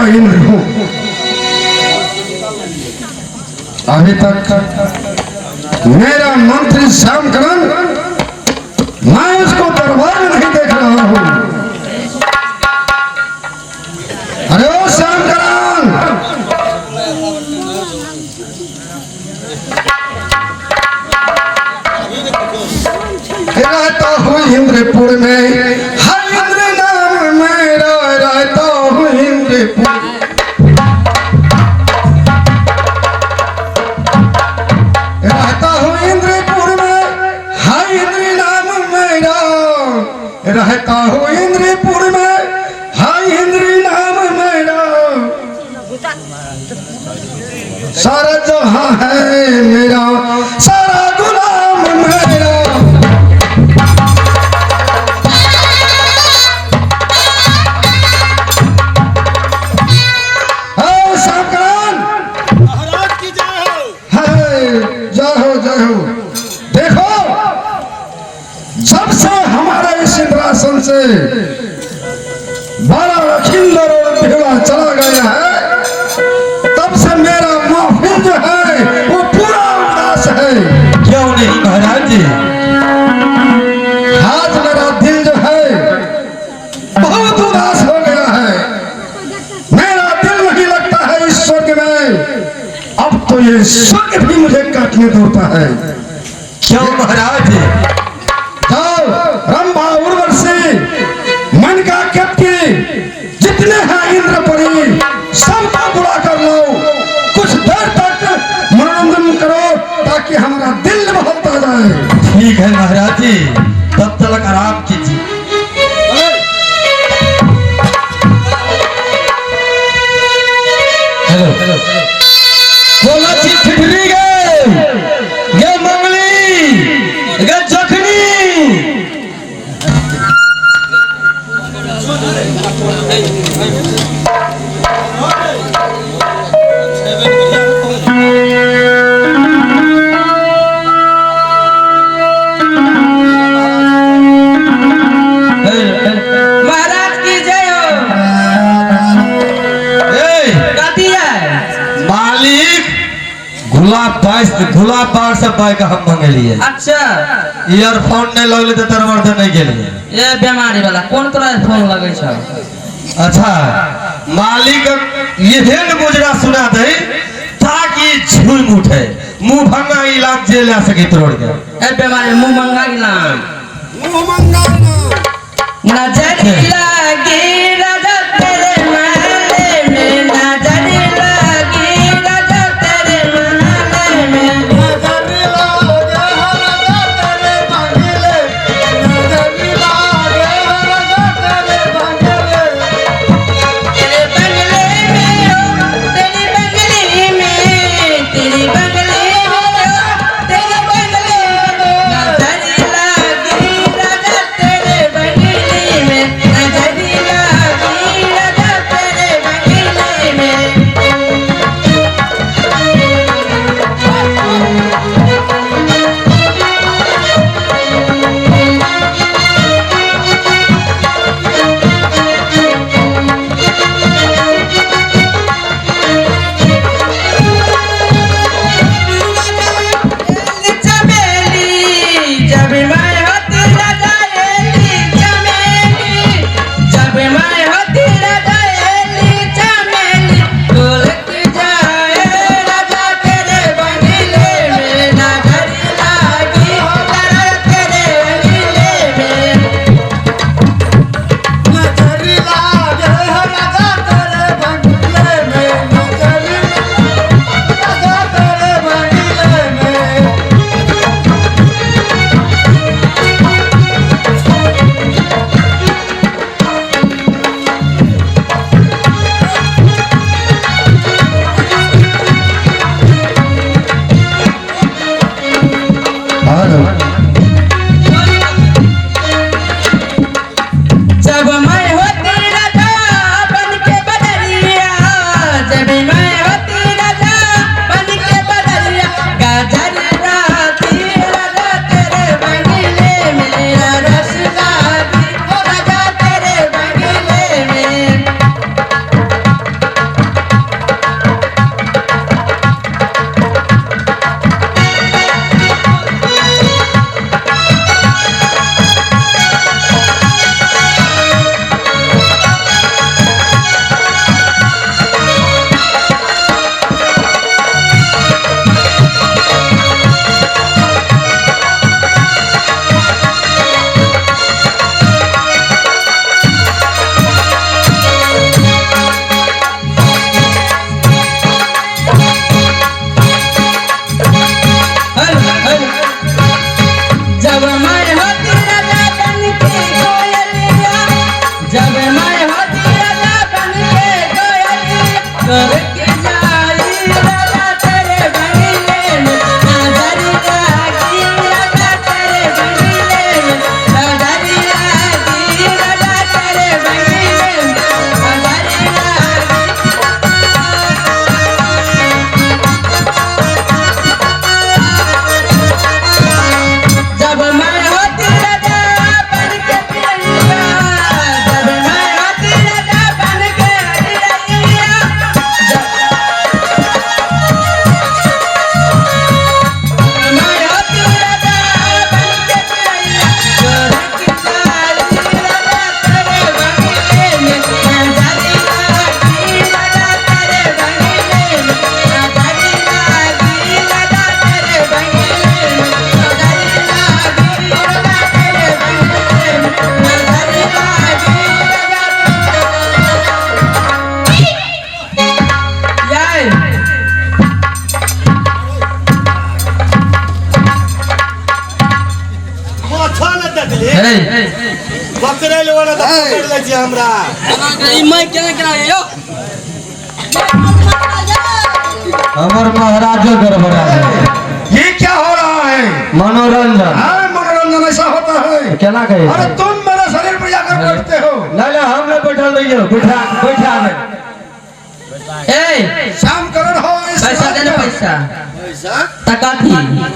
का इंद्र हूँ। अभी तक मेरा मंत्री श्यामकरण, मैं उसको दरबार में नहीं देख रहा हूँ। अरे ओ श्यामकरण, रहता हूँ इंद्रपुर में, हर इंद्र नाम मेरा, रहता हूँ इंद्रपुर। रहता हूँ इंद्रपुर में, हर इंद्र नाम मेरा, रहता हूँ इंद्रपुर में, हर इंद्र नाम मेरा। सारा जहां है मेरा, सारा गुलाम मेरा। देखो, जब से हमारा इस इंद्रासन से बड़ा लखींदर और भेड़ा चला गया है, तब से मेरा महफिल जो है वो पूरा उदास है। क्यों नहीं महाराज जी? आज मेरा दिल जो है बहुत उदास हो गया है। मेरा दिल नहीं लगता है इस स्वर्ग में। अब तो ये स्वर्ग भी मुझे काटने दौड़ता है। क्यों महाराज जी? जाओ रंभा, उर्वशी, मेनका, केतकी, जितने हैं इंद्रपरी, सबको बुला कर लो। कुछ देर तक मनोरंजन करो ताकि हमारा दिल बहलता जाए। ठीक है महाराज जी, तब तक आराम कीजिए। हेलो हेलो, बोला जी ठिठरी गए, ये मंगली, ये जखनी। महाराज की जय हो। मालिक गुलाब बाग से बाइक हम मंगलिए। अच्छा, ईयरफोन नहीं लगले तो तरवर्धन नहीं गेलिए। ये बीमारी वाला कौन तोरा फोन लगे छ? अच्छा मालिक, ये हेड मुजरा सुना दे ताकि झूम उठे, मुंह भंगा इलाज जे ला सके तोड़ के। ए बीमारी मुंह मंगा गिला, मुंह मंगा नजर लगी राजा तेरे महले में, नजर लगी राजा तेरे महले में, नजर लागे राजा तेरे बंगले, नजर लागे राजा तेरे बंगले। तेरे बंगले में हो, तेरी बंगले में, तेरी बंगले में हो, तेरे बंगले में, नजर लगी राजा तेरे बंगले में, नजर पकड़े वाला तो पकड़ ले छी हमरा ई मैं केना केना यो हमर महाराजो गड़बड़ा है। ये क्या हो रहा है? मनोरंजन। हाँ, मनोरंजन ऐसा होता है। क्या कहे? अरे तुम मेरे शरीर पर जाकर बैठते हो। नहीं हमने बैठल रही हो बैठा बैठा ए शाम करण हो इस पैसा दे ना पैसा टका थी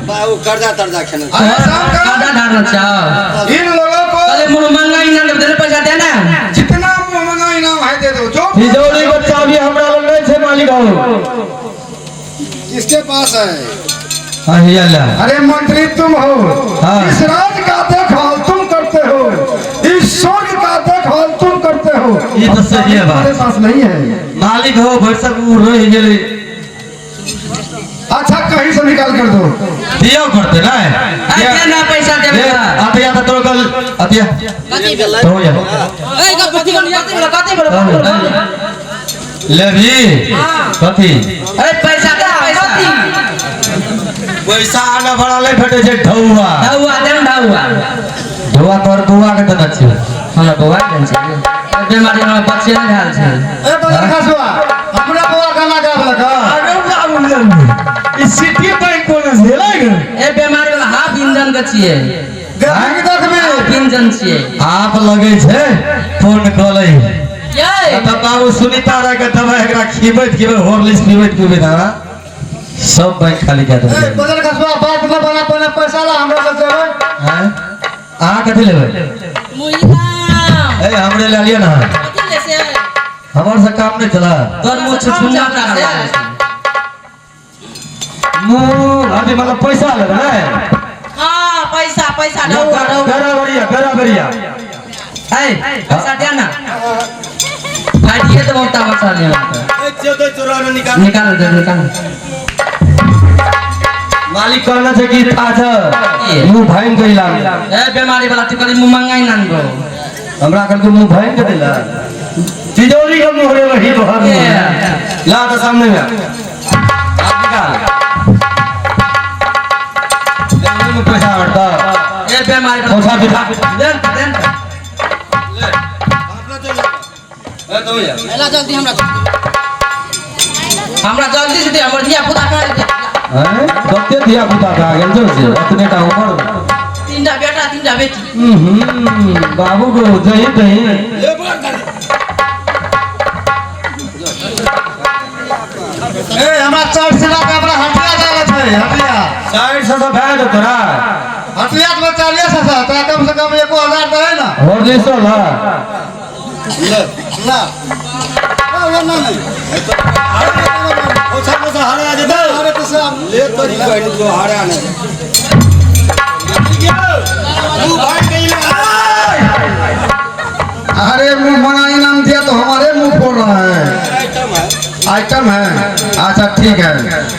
बाबू कर्जा तर्जा खेल अरे शाम कादा करण डालना चाहो इन लोगों को अरे मुंह महंगा इनाम दे पैसा दे ना जितना महंगा इनाम है दे दो। जो तिजोरी बच्चा भी हमरा लग नहीं छे मालिक हो। किसके पास है? हां ये अल्लाह। अरे मंत्री तुम हो। हाँ। इस राज का देखभाल तुम करते हो, इस स्वर्ग का देखभाल तुम करते हो। ये तो सही है बात। हमारे पास नहीं है। मालिक हो भर सब रह गेले। अच्छा कहीं से निकाल कर दो। दियो करते ना क्या ना पैसा दे ये आते आता तो कल आतिया तो या ए का पति को याद नहीं लगाते बड़ो ले भी कथी अरे पैसा दे पैसा पैसा आना बड़ा ले फटे जे ढौआ ढौआ दे ढौआ ढौआ तोर बुआ के तो अच्छी हमरा बुआ के छै बीमारी में बच्चे नहीं खाल छै ए बदल खसवा हमरा बुआ खाना का लगा। अरे बाबू इस सिटी बैंक को न झेला ए बीमारी वाला हाफ इंजन के छिए गाड़ी देख में हाफ इंजन छिए आप लगे छे फोन कले ये त बाबू सुनीता रा के दवा एकरा खीबैत खीबे हॉर्लिक्स पीबैत ना सब बैंक खाली कर दे। बदल खसवा बात न बना पने पैसा ला हमरा से देबे। हैं आ कथि लेबे मुइना ए हमरे ले लिया ना कथि ले से हमर से काम नहीं चला तोर मुंह छुछुना का मुंह अभी मतलब पैसा ले ना हां पैसा पैसा ढौआ ढौआ गरा बढ़िया ए पैसा दे ना फाटिए तो बहुत पैसा ले चौदह चौरानवे निकाल निकाल दे निकाल मालिक कहना छै कि था मुंह भाइन के इलाज ए बीमारी वाला तू करी मुंह मंगाई नान गो हमरा कल के मुंह भाइन के दिला तिजोरी के मुंह रे वही बहर ला तो सामने में आप निकाल ले में पैसा हटता ए बीमारी पैसा बिठा दे ए तो या एला जल्दी हमरा जल्दी से दे हमर दिया पुता कर दे हैं कते दिया पुता का गेल जो से अपने का उमर तीनटा बेटा तीनटा बेटी बाबू को जही तही ए हमरा चढ़ से लाके हमरा हटिया जावे छै हटिया साइड से सब है तो तोरा हटिया में 40 से तो कम से कम 1000 तो है ना। और देसो ला ना ना ना नहीं ओछा ओछा हरा दे अरे तो सब ले तो नहीं कहनी तो हरा नहीं तू भाई कहीं अरे मुंह मंगा इनाम दिया तो हमारे मुंह फोड़ रहा है। आइटम है अच्छा ठीक है।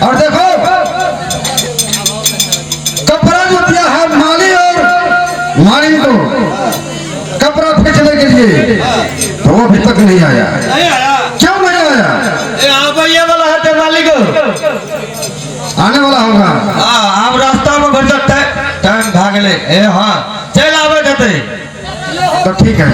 और देखो कपड़ा जो दिया है माली और मालिन को कपड़ा खींचने के लिए तो वो अभी तक नहीं आया। नहीं आया क्यों नहीं आया? ए आ ये वाला है ते मालिक आने वाला होगा। हां आप रास्ता में बढ़ सकते टाइम भाग ले ए हां चल आवे जते तो ठीक है।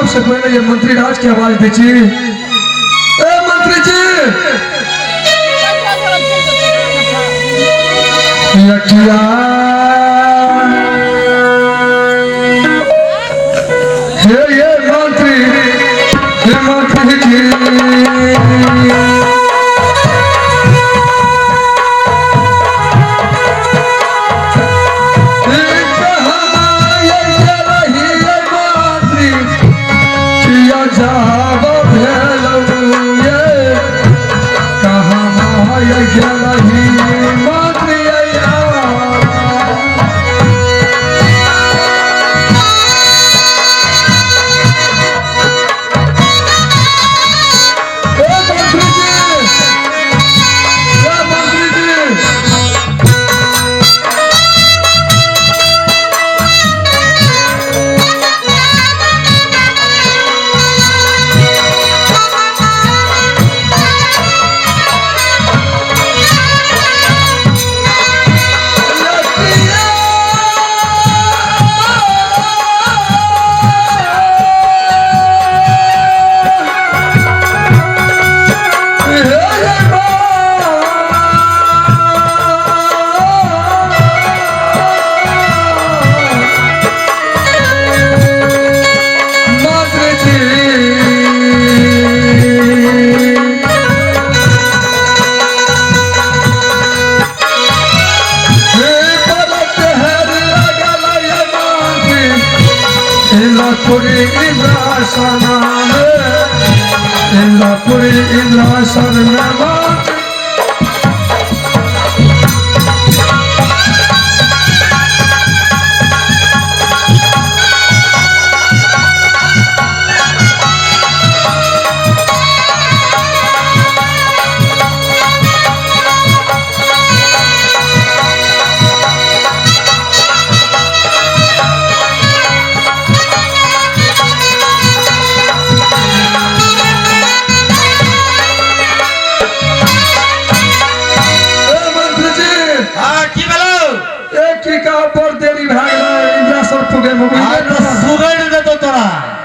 सबसे पहले ये मंत्री राज की आवाज दीजिए। ए मंत्री जी, यकिया ये मंत्री जी,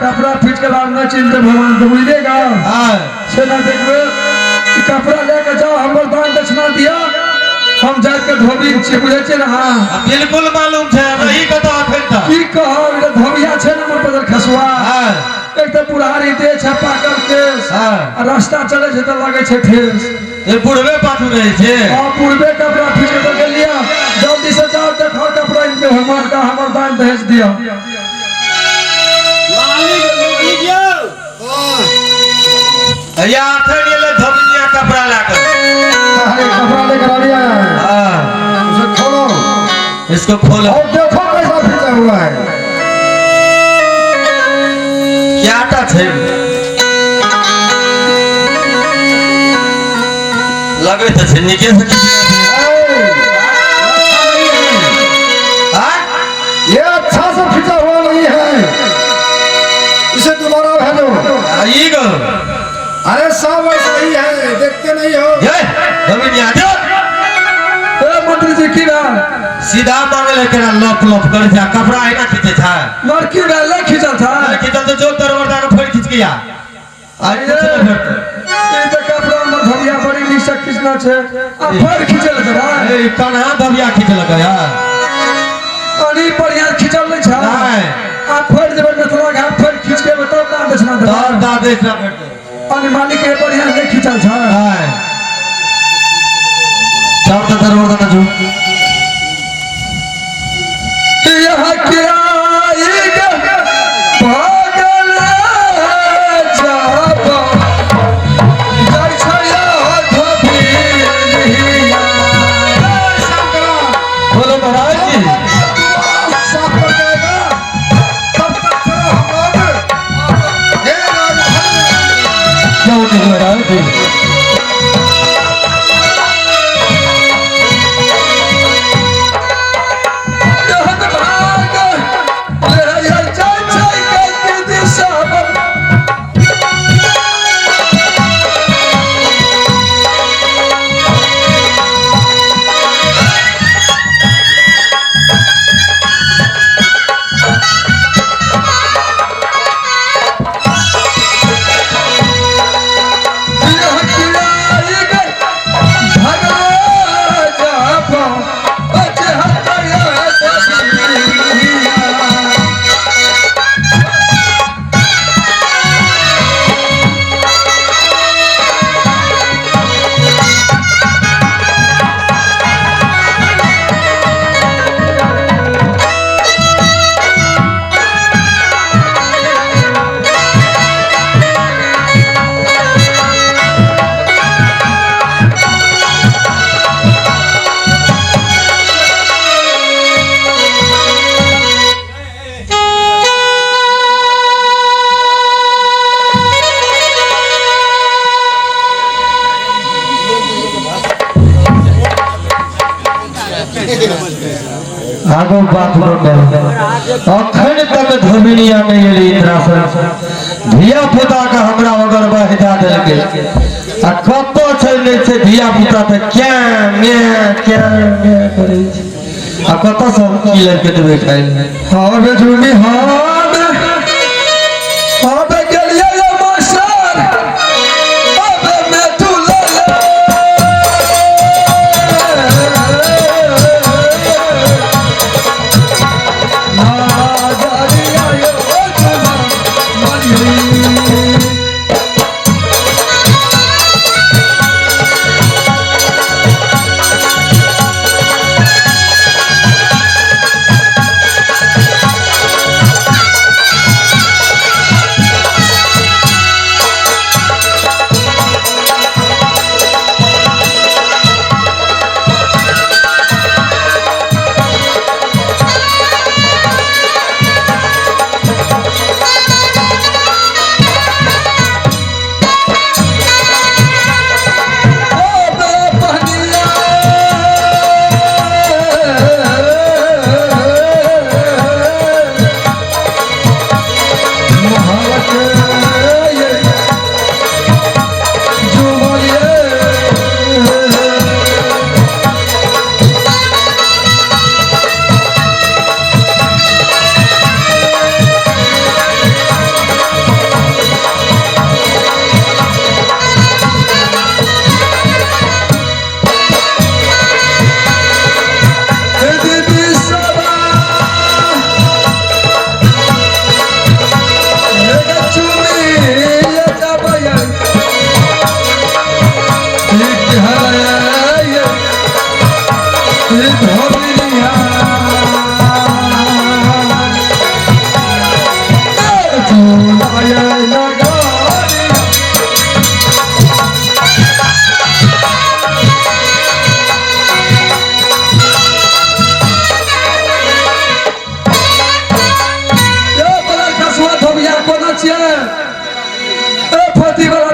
कपड़ा फिट के बाद न चिंते भगवान तो मिलेगा। से ना देखबे कपड़ा लेके जाओ, हमर दान दक्षिणा दिया, हम जाके धोबी छे, बुझे छे ना। हां बिल्कुल मालूम छे, रही कता फेंटा की कहो रे धोबिया छे ना मोर पर खसुआ। एक तो बुढ़ारी दे छपा करके रास्ता चले छे तो लगे छे ठेस। ये बुढ़वे पाछू रहे छे। हां बुढ़वे कपड़ा फिट के तो लिया, जल्दी से जाओ देखो कपड़ा इनके भगवान का हमर दान भेज दिया। या आठड़ी ले धोबिया कपड़ा लाकर कपड़ा लेकर आ गया। उसे खोलो, इसको खोलो और देखो कैसा फिटा हुआ है। क्या आटा छे लगे तो छे नीचे से ये अच्छा से फिटा हुआ नहीं है, इसे दोबारा भेजो। आइएगा। अरे सब ऐसा ही है, देखते नहीं हो। मंत्री जी की सीधा मांगे लेकर लप लप कर जा कपड़ा है ना खींचे था मर क्यों ले खींचा था खींचा तो जो तरवरदा को फिर खींच गया। आज ये तो कपड़ा में धबिया बड़ी निशा खींचना छे, आ फिर खींचे लगे भाई। ए कना धबिया खींच लगा यार, अनी बढ़िया खींचल नहीं छा। आ फिर जब नथला घाट फिर खींच के बताओ ना दक्षिणा दे। दा देख रहा फिर अनि मालिक के बढ़िया नहीं खींचल छा। हां चार तो तरवरदा जो यह क्या पागल जाबा जय छया धोबी नहीं बोलो महाराज जी साफ हो जाएगा तब तक चलो हम लोग हे राजहंस क्या होते महाराज जी आगो बात बोल अखन तक धोबिनिया नहीं एली इंद्रासन धिया पुता के हमरा अगर बहदा देल गेल आ कतो छै नै छै धिया पुता त क्या मैं करे छै आ कतो सब की लेके देबे खाइ हाँ बेजुनी हाँ बे गेलिए ये मास्टर अबे मैं तू ले ना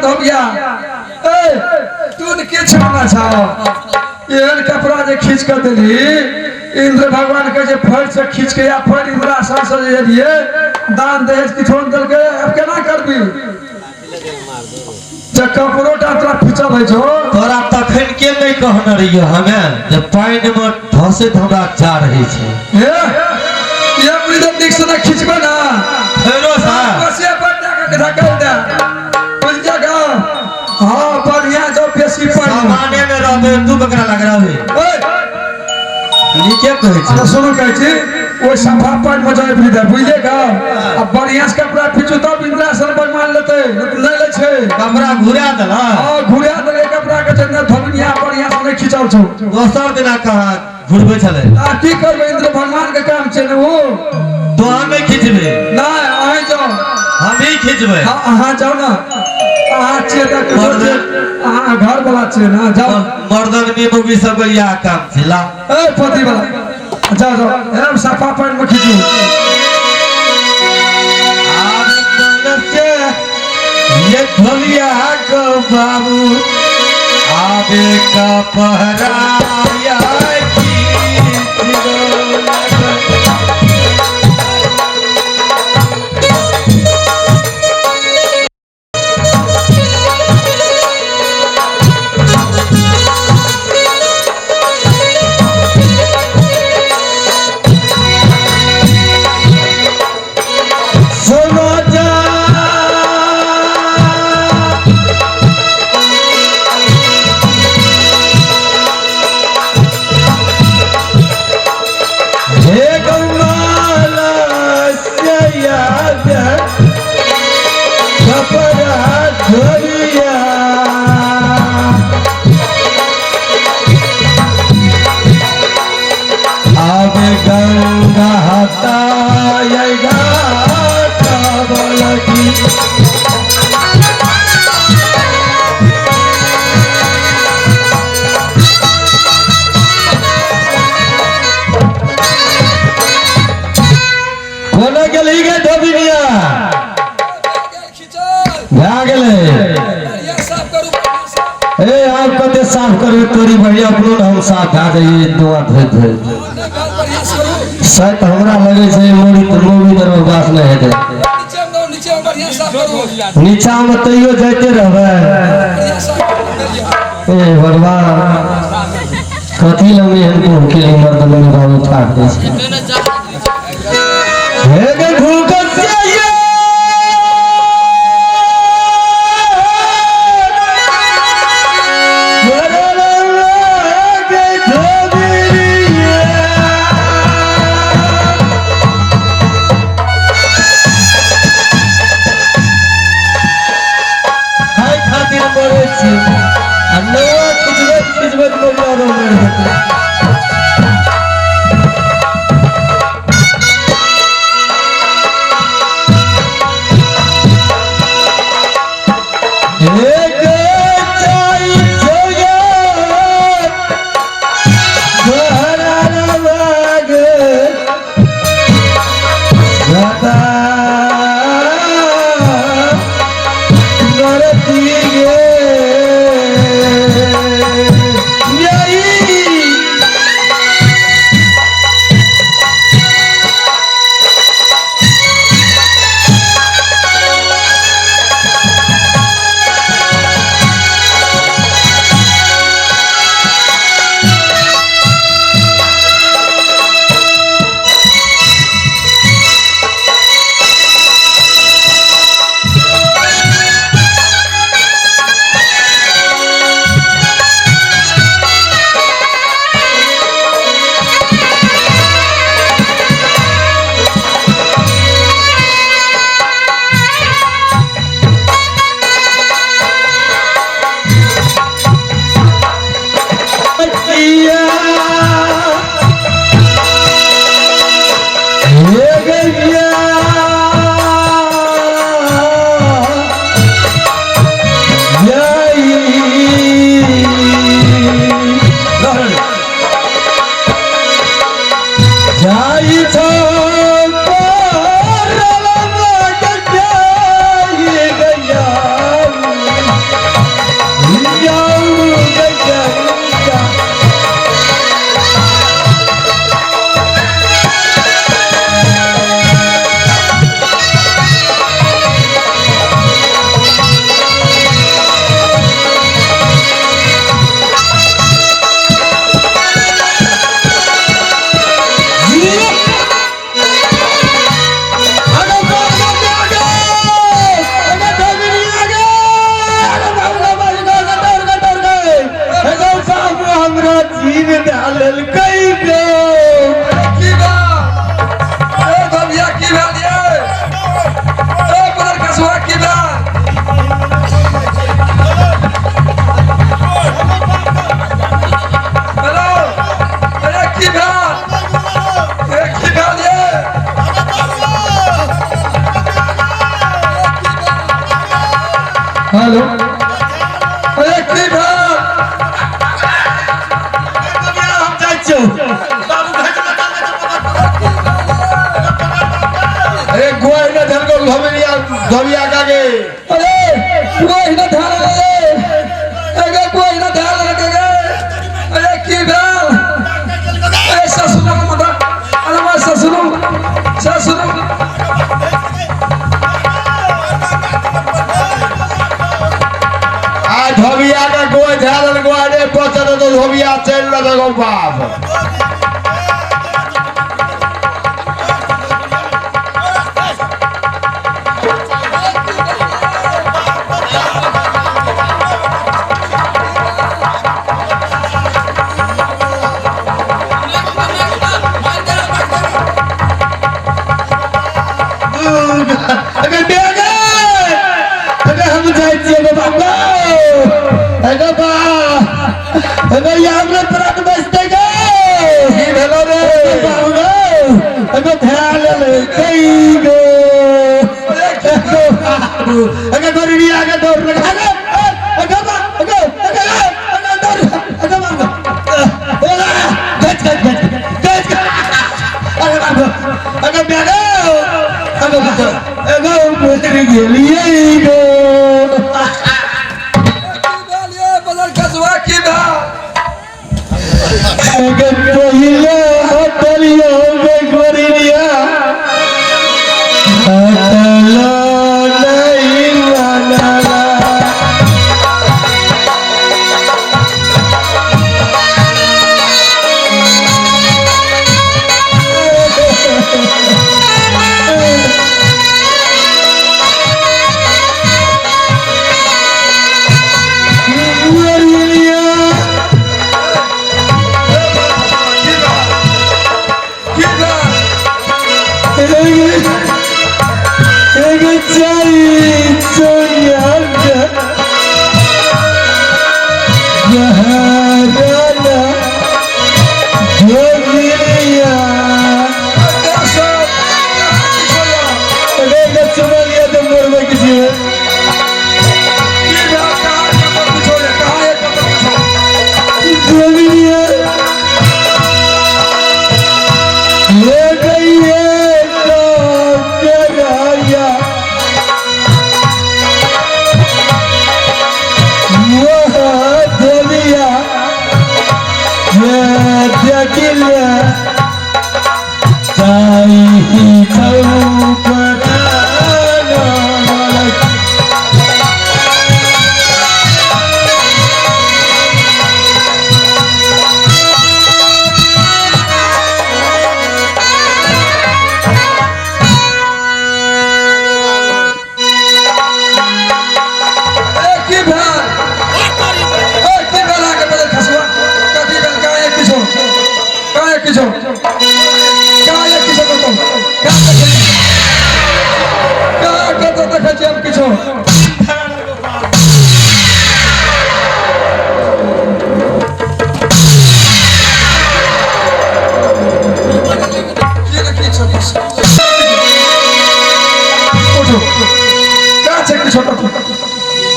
जारिया ये जना मरी कपड़ा जे खींच कर दिली इंद्र भगवान के जे फट से खींच के या फट इंद्रासन से जे दिए दान दहेज किछो दल के अब केना करबी जे कपड़ो टाटरा खींचल है छो तोरा तखन के नहीं कहने रहियो हमें जे पानी में धसे हमरा जा रही छै ये अपनी तो दिख से खींचबे ना फेरो सा बसे पर जाके धकेल दे कुछ जगह हाँ बढ़िया जो बेसी पर सामान्य में रहबे तू बकरा लग रहा है नीचे कहै छै सुनो कहै छी ओइ सफा पर मजाए बुझे बुझलेगा अब बढ़िया से कपड़ा खींचो तब इंद्रासन भगवान लेते ले ले छै कपड़ा घुरा देला हां घुरा देले कपड़ा के चंदा धोबिनिया बढ़िया से खींचल छौ दोसर दिना कहा घुरबे छले आ की करबे इंद्र भगवान के काम छै ने वो तो हमें खींचबे ना आइ जाओ हम ही खींचबे हां जाओ ना अहाँ छियै तऽ अहाँ घर वाला छियै ना जाओ मर्दक निमुगी सब या काम छिला ए पति वाला जाओ जाओ एकदम सफा पैंट में खींचू ये धोलिया को बाबू आबे का पहराया साफ करबे तोरी बढ़िया अपनो हम साफ आ जाइए दुआ धोइ धोइ शायद हमरा लगे छै मोरी तो मोरी दर में बास नहीं हेतै नीचे में बढ़िया साफ करो नीचा में तैयो जाते रहबै ए भगवान कथी लगे हमको के लिए मर्द में गाँव उठा दे हे गे भूकस ये हेलो अरे की हम जाइ छियौ अरे गोई न धन को धमिया धमिया कागे अरे कोई ना ध्यान लगे अरे कोई ना ध्यान लगे अरे की भेल अरे ससुर मत अरे मैं ससुर धोबिया का गोई झालन गोआडे पचत तो धोबिया चल न गो बाप अगर बेगे अगर हम जाइ छियै बाबा अगर बा अगर यहाँ में प्राण बचते गए की भेलो रे बाबा अगर ध्यान ले कई गो अगर गोरिया के दौड़ लगा अगर बा अगर दौड़ अगर बा गच अगर बेगे अगर मोटरी गेलिए गो बदल कसवा की भेल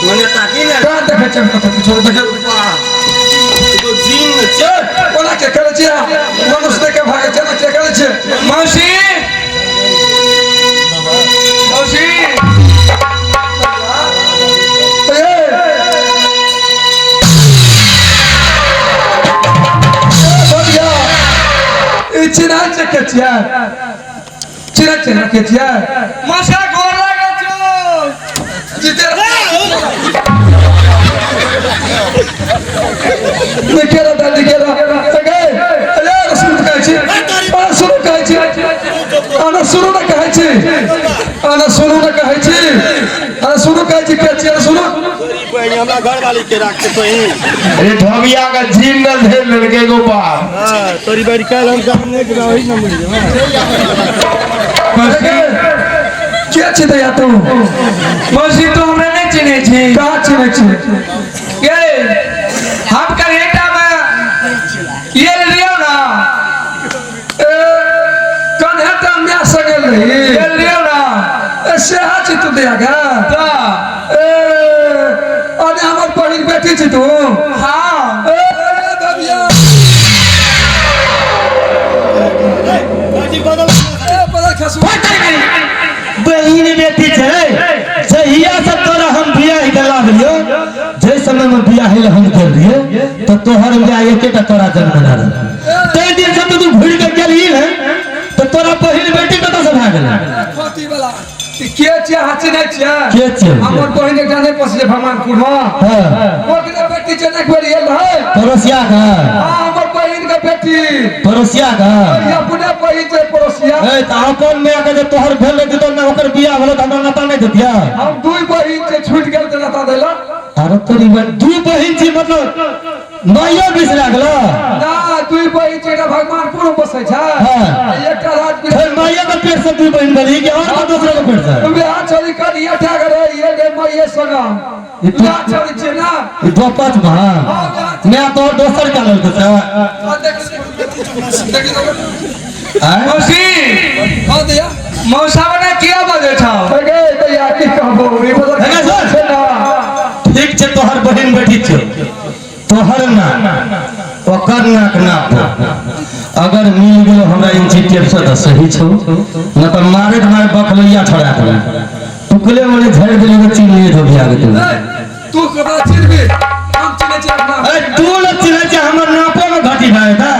મને તાકી ને का देखे छे तो किछो देखे તો જીન છે कोना के करे छे मनुष्य के भागे छे ना के करे छे मौसी मौसी चिना चकेचिया चिना चकेचिया मौसा गोर लागे छो जीते निकेरा दा निकेरा सगे अरे सुन कहै छी सुन कहै छी आना सुनो न कहै छी आना सुनो न कहै छी आना सुनो कहै छी के छी सुनो बहनी हमरा घर वाली के राख के तो ही अरे धोबिया का जीन न दे लड़के को पार हां तोरी बड़ी कल हम सामने के वही न मिल सगे के छी दया तू मौसी तो हमरा नहीं चिन्हे छी का चिन्हे छी ये हम का बेटा में ये लियो ना कौन है तो मैं सगल ये लियो ना ऐसे हाथ तू देगा ता और हमर बहिन बेटी छी तू हां दबिया बदल खसवा बहिन बेटी छे जहिया से तोरा हम बियाह दिला दियो जे समय में बियाह हम कर दिए तो तोहर बियाह एकेटा तोरा जन्म ना रहे ते दिन से तू घुर के गेली है तो तोरा बहिन बेटी कत से भाग गेल फाती वाला के छे हाथी नहीं छे के छे हमर बहिन एक जाने पसे भगवानपुर में हां ओकरे बेटी छे नहीं कोरी है पड़ोसिया का हां हमर बहिन के बेटी पड़ोसिया का या पुणे बहिन के पड़ोसिया ए त अपन में के जे तोहर भेल रहे तो ना ओकर बियाह भेल त हमरा नाता नहीं देतिया हम दुई बहिन से छूट गेल त नाता देला अरे तोरी दू बहिन छी मतलब माइयो बिसरा गेल ना दुई बहिन छे ना भगवानपुर में बसे छे हां एकटा राजपुर फिर माइयो के पेट से दू बहिन बनी कि और का दूसरा के पेट से वे आ चली कर ये ठा करे ये दे मइये संगा या चली छे ना दो पांच भां मैं तो दोसर का लड़के से मौसी हां दिया मौसा ने किया बजे छौ सगे तो या की कहबो ई बदल छे ना ठीक छे तोहर बहिन बेटी छे तोहर ना ओकर नाक ना अगर मिल गेलो हमरा इंची टेप से त सही छौ न त मारे मारे बखलैया छोड़ा दे टुकले वाले झड़ देले के चीन लिए तो बिया के तू कबा चिरबे हम चिने छे अपना ए तू न चिने छे हमर नापो में घटी भाई था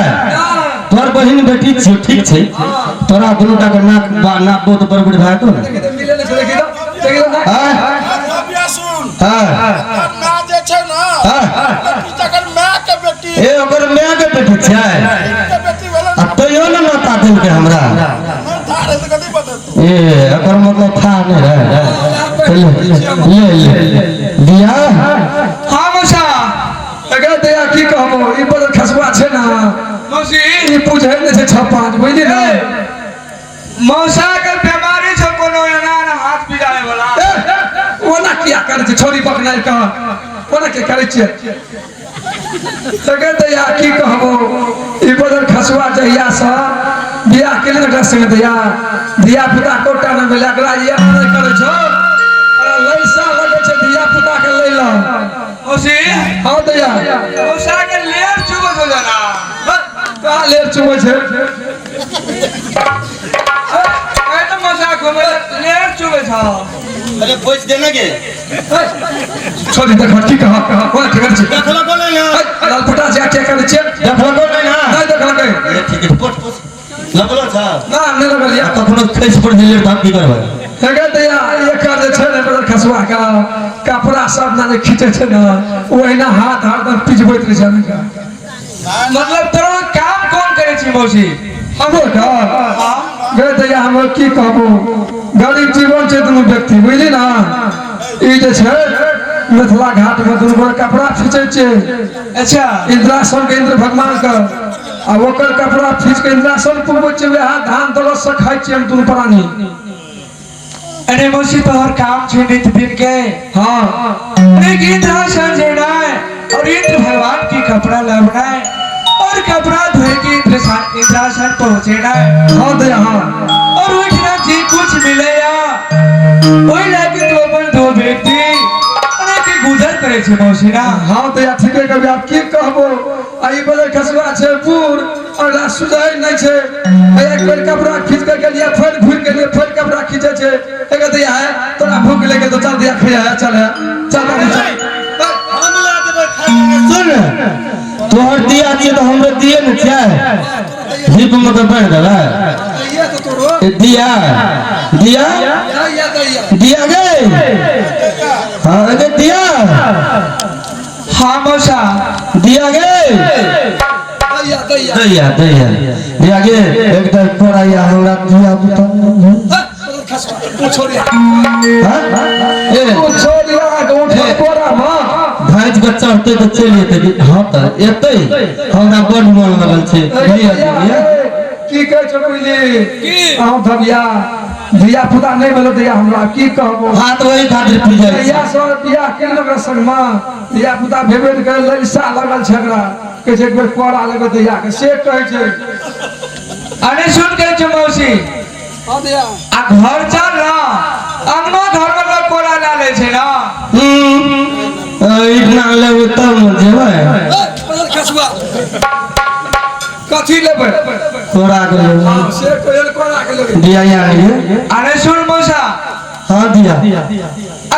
तोहर बहिन बेटी छे ठीक छे तोरा दुनु टा के नाक नापो तो बड़बड़ भाई तो मिले ने चले गिरा ना हां अबिया सुन हां ना जे छै ना हां बेटी जकर मां के बेटी ए ओकर मां के बेटी छे के बेटी भेल आ तो यो ना नाता दिल के हमरा थारे से कदी बता ए अगर मतलब था नहीं रहे ले लिया हां मौसा अगर दया की कहबो ई बदल खसवा छे ना मौसी ई पूछे ने छे 6-5 बुझली ना मौसा के बीमारी छ कोनो एना ना हाथ पिजाए वाला ओना किया करे छै छोरी बकनाइ का ओना के करे छै सके दया की कहबो ई बदर खसुआ जहिया सा बियाह के लिए एकरा संग दया धिया पुता कोटा न मिला एकरा ये नहीं करे छो अरे लैसा लगे छै धिया पुता के लैला ओसी हां दया मौसा के लेर चुबो हो जाना का लेर चुबो छै ए तो मौसा को लेर चुबो छ अरे पोछ देना के छोड़ी देख की कहा कोन के कर छै देखला को नहीं ना लाल फटा जा के करे छै देखो को नहीं ना नहीं देखला के अरे ठीक है पोछ पोछ लगलो था ना नहीं लगलिया कखनो खैस पर दिले दाम की करबा हेगे दया एकर जे छै ने बदर खसुआ का कपड़ा सब ना खींचे छै ना ओहिना हाथ हरदम पिजबैत रह जाने का मतलब तोरो काम कौन करे छी मौसी हमरो का गे दया हम की कहबो गरीब जीवन छै दुनु व्यक्ति बुझली ना ई जे छै मिथिला घाट में दुनु गोर कपड़ा खींचे छै अच्छा इंद्रासन के इंद्र भगवान का आ ओकर कपड़ा खींच के इंद्रासन पुगबै छै वएह धान दरस से खाइ छी हम दुनु प्राणी अरे मौसी तोहर काम छै नित दिन के हां अरे इंद्रासन जेनाय और इंद्र भगवान की कपड़ा लावना और कपड़ा धोए के इंद्रासन पहुंचेना हां दया हां और ओइठना जी कुछ मिलेया ओइ लागे तो अपन दो व्यक्ति अरे के गुजर करे छै मौसी ना हां दया ठीक है कभी आप की कहबो आई बले खसवा छै पूर और सुजाई नहीं छै एक बेर कपड़ा खींच के गेलिया फिर घुर के लिए फिर कपड़ा खींचे छै एक दया है तोरा भूख लेके तो चल दिया खिया है चल हम ला देबे खा सुन तोहर दिया दिए तो हमरे दिए न छै हिप में तो बैठ देला ये तो तोरो दिया दिया या दैया दिया गे हां गे दिया हां मौसा दिया गे दैया दैया दैया दैया दिया गे एकदम कोरा या हमरा दिया बुता तू छोड़िया हां ए तू छोड़िया उठा कोरा मां भाज के चढ़ते तो चल जेते हां त एतै हमरा बड़ मन लगल छै दिया दिया की कह छ बुझली की हम धबिया धिया पुता नहीं भेलो दैया हमरा की कहबो हाथ वही खातिर पी जाय दैया सो बियाह के लोग संग मां धिया पुता भेबे न करे लैसा लगल छगड़ा के जे एक बेर कोरा लगे दैया के से कहै छै अरे सुन के छ मौसी हां दैया आ घर चल ना अंगनो घर में लोग कोरा ला ले छै ना इतना लेबे तब न जेबै खसुआ कथी लेबै कोरा के लेबै से कोयल कोरा के लेबै दिया या नहीं अरे सुन मौसा हां दिया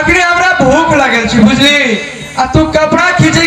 अखनी हमरा भूख लागल छी बुझली आ तू कपड़ा खींचे